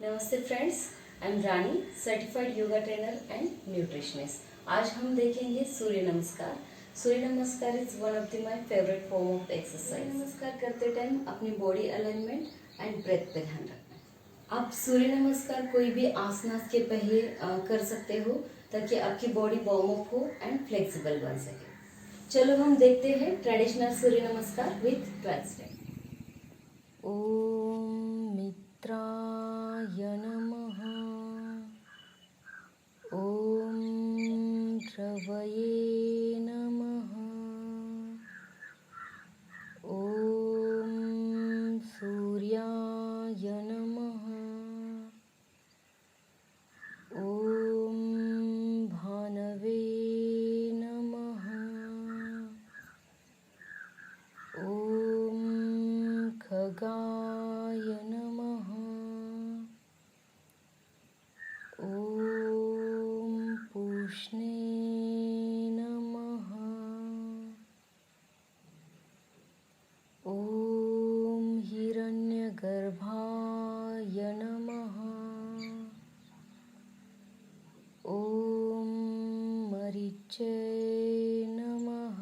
नमस्ते friends, I am Rani, certified yoga trainer and nutritionist. आज हम देखेंगे सूर्य नमस्कार। सूर्य नमस्कार is one of the my favourite form of exercise. नमस्कार करते टाइम अपनी बॉडी अलाइनमेंट एंड ब्रेथ पे ध्यान रखना। आप सूर्य नमस्कार कोई भी आसनास के पहले कर सकते हो ताकि आपकी बॉडी वार्म अप हो एंड फ्लेक्सिबल बन सके। चलो हम देखते हैं ट्रेडिशनल सूर्य नमस्कार विथ 12 स्टेप। ओम मित्राय नमः। ओम रवये नमः। ओम सूर्याय नमः। ओम भानवे नमः। ओम खगाय नमः। ओम पूष्णे नमः। ओम हिरण्यगर्भाय नमः। ओम मरीचे नमः।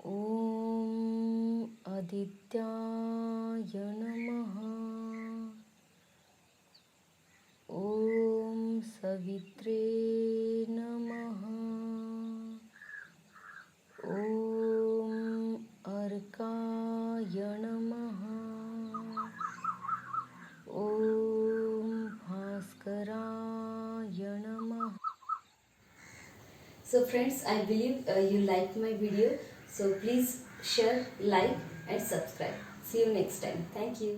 ओम आदित्याय नमः। ओम सवित्रे नमः। ओम अर्काय नमः। ओम भास्कराय नमः। So friends, I believe you liked my video. So please share, like and subscribe. See you next time. Thank you.